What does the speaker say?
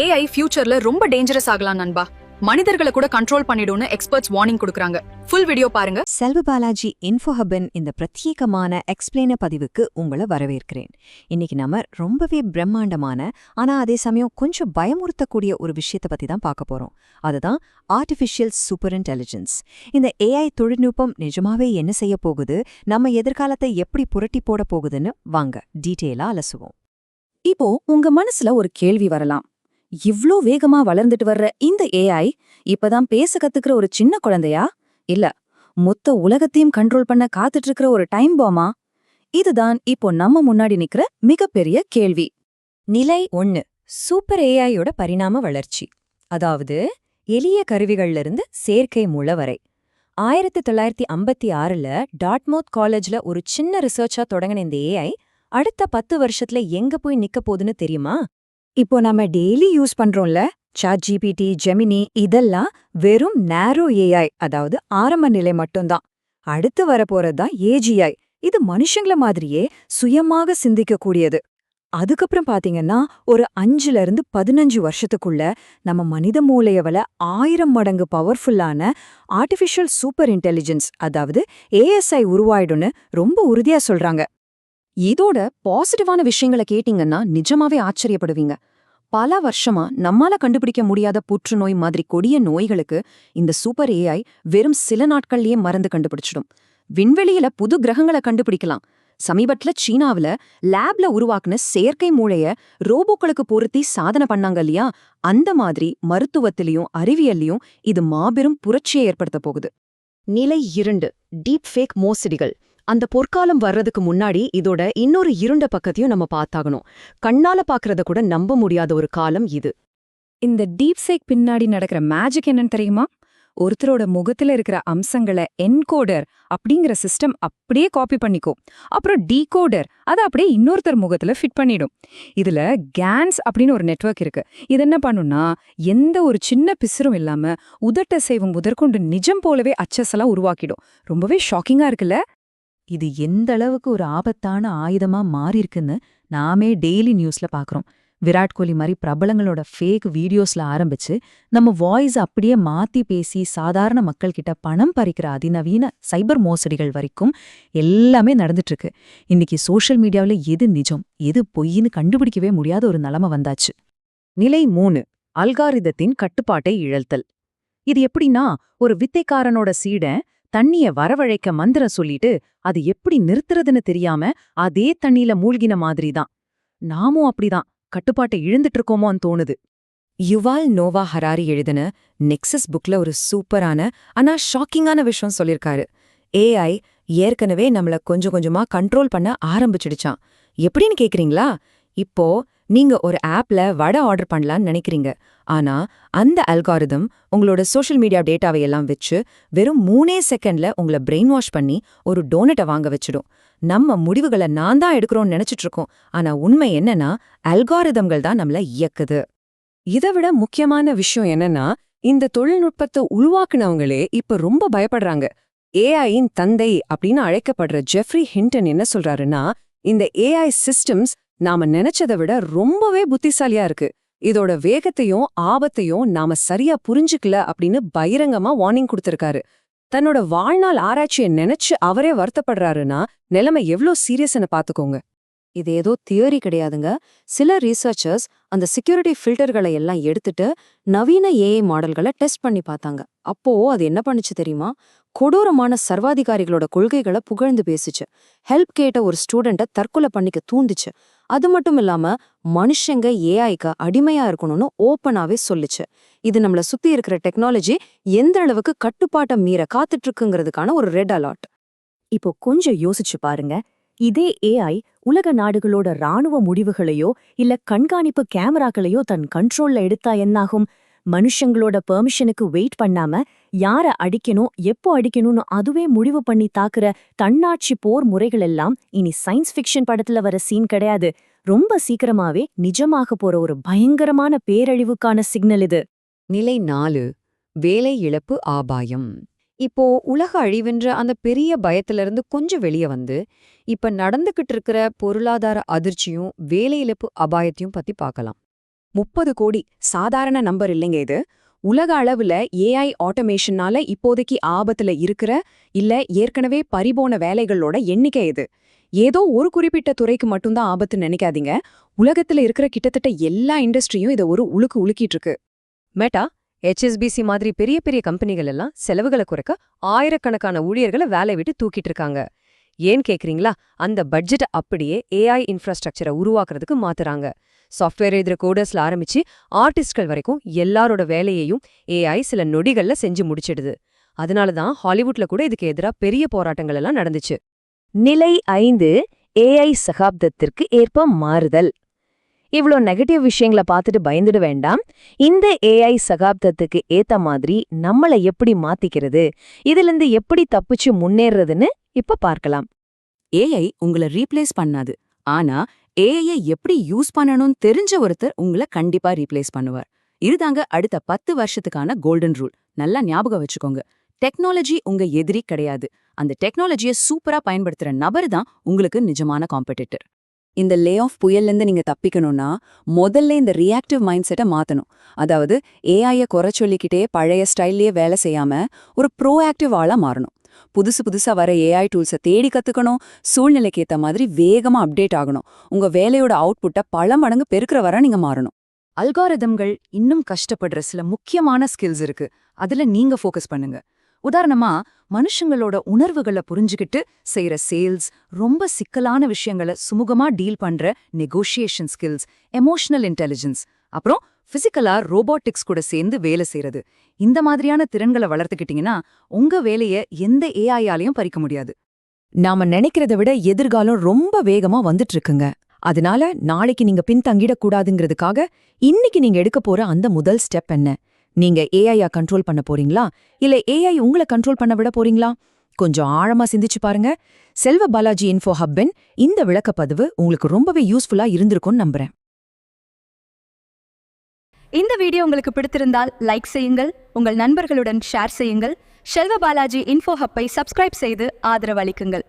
AI ஃபியூச்சர்ல ரொம்ப dangerous ஆகலாம் நண்பா. மனிதர்களை கூட கண்ட்ரோல் பண்ணிடும்னு எக்ஸ்பர்ட்ஸ் வார்னிங் கொடுக்கறாங்க. ஃபுல் வீடியோ பாருங்க. செல்வபாலாஜி இன்ஃபோஹபின் இந்த பிரத்யேகமான எக்ஸ்பிளைன பதிவுக்கு உங்களை வரவேற்கிறேன். இன்னைக்கு நம்ம ரொம்பவே பிரம்மாண்டமான ஆனா அதே சமயம் கொஞ்சம் பயமுறுத்தக்கூடிய ஒரு விஷயத்தை பத்தி தான் பார்க்க போறோம். அதுதான் ஆர்டிஃபிஷியல் சூப்பர் இன்டெலிஜென்ஸ். இந்த ஏஐ தொழில்நுட்பம் நிஜமாவே என்ன செய்ய போகுது, நம்ம எதிர்காலத்தை எப்படி புரட்டி போட போகுதுன்னு வாங்க டீட்டெயிலா அலசுவோம். இப்போ உங்க மனசுல ஒரு கேள்வி வரலாம். இவ்ளோ வேகமா வளர்ந்துட்டு வர்ற இந்த ஏஐ இப்பதான் பேச கத்துக்கிற ஒரு சின்ன குழந்தையா, இல்ல மொத்த உலகத்தையும் கண்ட்ரோல் பண்ண காத்துட்டு இருக்கிற ஒரு டைம் பாமா? இதுதான் இப்போ நம்ம முன்னாடி நிக்கிற மிகப்பெரிய கேள்வி. நிலை 1, சூப்பர் ஏஐயோட பரிணாம வளர்ச்சி. அதாவது எளிய கருவிகள்ல இருந்து செயற்கை மூளை வரை. 1956ல டாட்மவுத் காலேஜ்ல ஒரு சின்ன ரிசர்ச்சா தொடங்கின இந்த ஏஐ அடுத்த 10 வருஷத்துல எங்க போய் நிக்க போகுதுன்னு தெரியுமா? இப்போ நம்ம டெய்லி யூஸ் பண்றோம்ல, ChatGPT, ஜெமினி, இதெல்லாம் வெறும் நேரோ ஏஐ, அதாவது ஆரம்ப நிலை மட்டும்தான். அடுத்து வரப்போறதுதான் ஏஜிஐ. இது மனுஷங்கள மாதிரியே சுயமாக சிந்திக்கக்கூடியது. அதுக்கப்புறம் பாத்தீங்கன்னா ஒரு 5ல இருந்து 15 வருஷத்துக்குள்ள நம்ம மனித மூளையவல 1000 மடங்கு பவர்ஃபுல்லான ஆர்டிஃபிஷியல் சூப்பர் இன்டெலிஜென்ஸ், அதாவது ஏஎஸ்ஐ உருவாயிடும்னு ரொம்ப உறுதியா சொல்றாங்க. இதோட பாசிட்டிவான விஷயங்களை கேட்டீங்கன்னா நிஜமாவே ஆச்சரியப்படுவீங்க. பல வருஷமா நம்மால கண்டுபிடிக்க முடியாத புற்றுநோய் மாதிரி கொடிய நோய்களுக்கு இந்த சூப்பர் ஏஐ வெறும் சில நாட்கள்லயே மருந்து கண்டுபிடிச்சிடும். விண்வெளியில புது கிரகங்களை கண்டுபிடிக்கலாம். சமீபத்துல சீனாவுல லேப்ல உருவாக்குன செயற்கை மூளைய ரோபோக்களுக்கு பொருத்தி சாதனை பண்ணாங்க இல்லையா, அந்த மாதிரி மருத்துவத்திலையும் அறிவியல்லையும் இது மாபெரும் புரட்சியை ஏற்படுத்த போகுது. நிலை 2, டீப் ஃபேக் மோசடிகள். அந்த பொற்காலம் வர்றதுக்கு முன்னாடி இதோட இன்னொரு இருண்ட பக்கத்தையும் நம்ம பார்த்தாகணும். கண்ணால பாக்குறத கூட நம்ப முடியாத ஒரு காலம் இது. இந்த டீப் ஃபேக் பின்னாடி நடக்கிற மேஜிக் என்னன்னு தெரியுமா? ஒருத்தரோட முகத்துல இருக்கிற அம்சங்களை என்கோடர் அப்படிங்கிற சிஸ்டம் அப்படியே காப்பி பண்ணிக்கும். அப்புறம் டீகோடர் அதை அப்படியே இன்னொருத்தர் முகத்துல ஃபிட் பண்ணிடும். இதுல கேன்ஸ் அப்படின்னு ஒரு நெட்வொர்க் இருக்கு. இது என்ன பண்ணும்னா, எந்த ஒரு சின்ன பிசுறும் இல்லாம உதட்ட செய்வம் முதற்கொண்டு நிஜம் போலவே அச்சஸலா உருவாக்கிடும். ரொம்பவே ஷாக்கிங்கா இருக்குல்ல? இது எந்த அளவுக்கு ஒரு ஆபத்தான ஆயுதமா மாறியிருக்குன்னு நாமே டெய்லி நியூஸ்ல பாக்குறோம். விராட் கோலி மாதிரி பிரபலங்களோட ஃபேக் வீடியோஸ்ல ஆரம்பிச்சு நம்ம வாய்ஸ் அப்படியே மாத்தி பேசி சாதாரண மக்கள் கிட்ட பணம் பறிக்கிற அதிநவீன சைபர் மோசடிகள் வரைக்கும் எல்லாமே நடந்துட்டு இருக்கு. இன்னைக்கு சோஷியல் மீடியாவில எது நிஜம் எது பொய்ன்னு கண்டுபிடிக்கவே முடியாத ஒரு நிலைமை வந்தாச்சு. நிலை 3, அல்காரிதத்தின் கட்டுப்பாட்டை இழத்தல். இது எப்படின்னா, ஒரு வித்தைக்காரனோட சீடன் தண்ணிய வரவழைக்க மந்திரம் சொல்லிட்டு அது எப்படி நிறுத்துறதுன்னு தெரியாம அதே தண்ணியில மூழ்கின மாதிரிதான். நாமும் அப்படிதான் கட்டுப்பாட்டை இழந்துட்டு இருக்கோமோன்னு தோணுது. யுவால் நோவா ஹராரி எழுதின நெக்ஸஸ் புக்ல ஒரு சூப்பரான ஆனா ஷாக்கிங்கான விஷயம் சொல்லிருக்காரு. ஏஐ ஏற்கனவே நம்மள கொஞ்சம் கொஞ்சமா கண்ட்ரோல் பண்ண ஆரம்பிச்சிடுச்சான். எப்படின்னு கேக்குறீங்களா? இப்போ நீங்க ஒரு ஆப்ல வடை ஆர்டர் பண்ணலான்னு நினைக்கிறீங்க. ஆனா அந்த அல்காரிதம் உங்களோட சோஷியல் மீடியா டேட்டாவை எல்லாம் வச்சு வெறும் 3 செகண்ட்ல உங்களை பிரெயின் வாஷ் பண்ணி ஒரு டோனட்டை வாங்க வச்சிடும். நம்ம முடிவுகளை நான் தான் எடுக்கிறோம்னு நினைச்சிட்டு இருக்கோம். ஆனா உண்மை என்னன்னா, அல்காரிதம்கள் தான் நம்மள இயக்குது. இதை விட முக்கியமான விஷயம் என்னன்னா, இந்த தொழில்நுட்பத்தை உருவாக்குனவங்களே இப்ப ரொம்ப பயப்படுறாங்க. ஏஐயின் தந்தை அப்படின்னு அழைக்கப்படுற ஜெஃப்ரி ஹிண்டன் என்ன சொல்றாருன்னா, இந்த ஏஐ சிஸ்டம்ஸ் நாம நினைச்சதை விட ரொம்பவே புத்திசாலியா இருக்கு. இதோட வேகத்தையும் ஆபத்தையும் நாம சரியா புரிஞ்சுக்கல அப்படின்னு பகிரங்கமா வார்னிங் கொடுத்திருக்காரு. தன்னோட வாழ்நாள் ஆராய்ச்சியை நினைச்சு அவரே வருத்தப்படுறாருன்னா நிலைமை எவ்ளோ சீரியஸ்னு பாத்துக்கோங்க. இது ஏதோ தியரி கிடையாதுங்க. சில ரீசர்ச்சர்ஸ் அந்த செக்யூரிட்டி ஃபில்டர்களை எல்லாம் எடுத்துட்டு நவீன ஏஐ மாடல்களை டெஸ்ட் பண்ணி பார்த்தாங்க. அப்போ அது என்ன பண்ணுச்சு தெரியுமா? கொடூரமான சர்வாதிகாரிகளோட கொள்கைகளை புகழ்ந்து பேசிச்சு. ஹெல்ப் கேட்ட ஒரு ஸ்டூடெண்ட்டை தற்கொலை பண்ணிக்க தூண்டுச்சு. அது மட்டும் இல்லாம மனுஷங்க ஏஐக்கு அடிமையா இருக்கணும்னு ஓப்பனாவே சொல்லுச்சு. இது நம்மள சுத்தி இருக்கிற டெக்னாலஜி எந்த அளவுக்கு கட்டுப்பாட்டை மீற காத்துட்டு இருக்குங்கிறதுக்கான ஒரு ரெட் அலர்ட். இப்போ கொஞ்சம் யோசிச்சு பாருங்க. இதே ஏஐ உலக நாடுகளோட ராணுவ முடிவுகளையோ இல்ல கண்காணிப்பு கேமராக்களையோ தன் கண்ட்ரோல்ல எடுத்தா என்னாகும்? மனுஷங்களோட பெர்மிஷனுக்கு வெயிட் பண்ணாம யார அடிக்கணும் எப்போ அடிக்கணும்னு அதுவே முடிவு பண்ணி தாக்குற தன்னாட்சி போர் முறைகள் எல்லாம் இனி சயின்ஸ் ஃபிக்ஷன் படத்துல வர சீன் கிடையாது. ரொம்ப சீக்கிரமாவே நிஜமாக போற ஒரு பயங்கரமான பேரழிவுக்கான சிக்னல் இது. நிலை 4, வேலை இழப்பு ஆபாயம். இப்போ உலக அழிவென்ற அந்த பெரிய பயத்திலிருந்து கொஞ்சம் வெளியே வந்து இப்ப நடந்துகிட்டு இருக்கிற பொருளாதார அதிர்ச்சியும் வேலை இழப்பு அபாயத்தையும் பத்தி பார்க்கலாம். 30 கோடி சாதாரண நம்பர் இல்லைங்க இது. உலக அளவுல ஏஐ ஆட்டோமேஷனால இப்போதைக்கு ஆபத்துல இருக்கிற இல்ல ஏற்கனவே பறிபோன வேலைகளோட எண்ணிக்கை இது. ஏதோ ஒரு குறிப்பிட்ட துறைக்கு மட்டும்தான் ஆபத்துன்னு நினைக்காதீங்க. உலகத்துல இருக்கிற கிட்டத்தட்ட எல்லா இண்டஸ்ட்ரியும் இதை ஒரு உலுக்கிட்டு இருக்கு. மெட்டா, HSBC மாதிரி பெரிய பெரிய கம்பெனிகள் எல்லாம் செலவுகளை குறைக்க ஆயிரக்கணக்கான ஊழியர்களை வேலை விட்டு தூக்கிட்டு இருக்காங்க. ஏன் கேக்குறீங்களா? அந்த பட்ஜெட் அப்படியே ஏஐ இன்ஃப்ராஸ்ட்ரக்சரை உருவாக்குறதுக்கு மாத்துறாங்க. சாஃப்ட்வேர் எழுதுற கோடர்ஸ்ல ஆரம்பிச்சு ஆர்டிஸ்ட்கள் வரைக்கும் எல்லாரோட வேலையையும் ஏஐ சில நொடிகள்ல செஞ்சு முடிச்சிடுது. அதனாலதான் ஹாலிவுட்ல கூட இதுக்கு எதிராக பெரிய போராட்டங்கள் எல்லாம் நடந்துச்சு. நிலை 5 ஏஐ சகாப்தத்திற்கு ஏற்ப மாறுதல். இவ்ளோ நெகட்டிவ் விஷயங்களை பார்த்துட்டு பயந்துட வேண்டாம். இந்த ஏஐ சகாப்தத்துக்கு ஏத்த மாதிரி நம்மள எப்படி மாத்திக்கிறது, இதிலிருந்து எப்படி தப்பிச்சு முன்னேறதுன்னு இப்ப பார்க்கலாம். ஏஐ உங்களை ரீப்ளேஸ் பண்ணாது. ஆனா ஏஐ எப்படி யூஸ் பண்ணணும்னு தெரிஞ்ச ஒருத்தர் உங்களை கண்டிப்பா ரீப்ளேஸ் பண்ணுவார். இதுதாங்க அடுத்த 10 வருஷத்துக்கான கோல்டன் ரூல். நல்லா ஞாபகம் வச்சுக்கோங்க. டெக்னாலஜி உங்க எதிரி கிடையாது. அந்த டெக்னாலஜியை சூப்பரா பயன்படுத்துற நபர் தான் உங்களுக்கு நிஜமான காம்படிட்டர். இந்த லே ஆஃப் புயல்லேருந்து நீங்க தப்பிக்கணும்னா முதல்ல இந்த ரியாக்டிவ் மைண்ட் செட்டை மாத்தணும். அதாவது ஏஐயை குறை சொல்லிக்கிட்டே பழைய ஸ்டைல்லையே வேலை செய்யாம ஒரு ப்ரோஆக்டிவ் ஆளா மாறணும். புதுசா வர ஏஐ டூல்ஸை தேடி கத்துக்கணும். சூழ்நிலைக்கு ஏத்த மாதிரி வேகமா அப்டேட் ஆகணும். உங்க வேலையோட அவுட்புட்டை பல மடங்கு பெருக்கிற வர நீங்க மாறணும். அல்காரிதம்கள் இன்னும் கஷ்டப்படுற சில முக்கியமான ஸ்கில்ஸ் இருக்கு. அதுல நீங்க ஃபோக்கஸ் பண்ணுங்க. உதாரணமா, மனுஷங்களோட உணர்வுகளை புரிஞ்சுக்கிட்டு செய்யற சேல்ஸ், ரொம்ப சிக்கலான விஷயங்களை சுமூகமா டீல் பண்ற நெகோஷியேஷன் ஸ்கில்ஸ், எமோஷனல் இன்டெலிஜென்ஸ், அப்புறம் பிசிக்கலா ரோபோட்டிக்ஸ் கூட சேர்ந்து வேலை செய்யறது. இந்த மாதிரியான திறன்களை வளர்த்துக்கிட்டீங்கன்னா உங்க வேலையை எந்த ஏஐயாலையும் பறிக்க முடியாது. நாம நினைக்கிறத விட எதிர்காலம் ரொம்ப வேகமா வந்துட்டு இருக்குங்க. அதனால நாளைக்கு நீங்க பின்தங்கிடக்கூடாதுங்கிறதுக்காக இன்னைக்கு நீங்க எடுக்க போற அந்த முதல் ஸ்டெப் என்ன? நீங்க ஏஐயா கண்ட்ரோல் பண்ண போறீங்களா, இல்ல ஏஐ உங்களை கண்ட்ரோல் பண்ண விட போறீங்களா? கொஞ்சம் ஆழமா சிந்திச்சு பாருங்க. செல்வ பாலாஜி இன்ஃபோ ஹப்பின் இந்த விளக்கப்பதிவு உங்களுக்கு ரொம்பவே யூஸ்ஃபுல்லா இருந்திருக்கும்னு நம்புறேன். இந்த வீடியோ உங்களுக்கு பிடித்திருந்தால் லைக் செய்யுங்கள், உங்கள் நண்பர்களுடன் ஷேர் செய்யுங்கள். செல்வ பாலாஜி இன்ஃபோ ஹப்பை சப்ஸ்கிரைப் செய்து ஆதரவு அளிக்குங்கள்.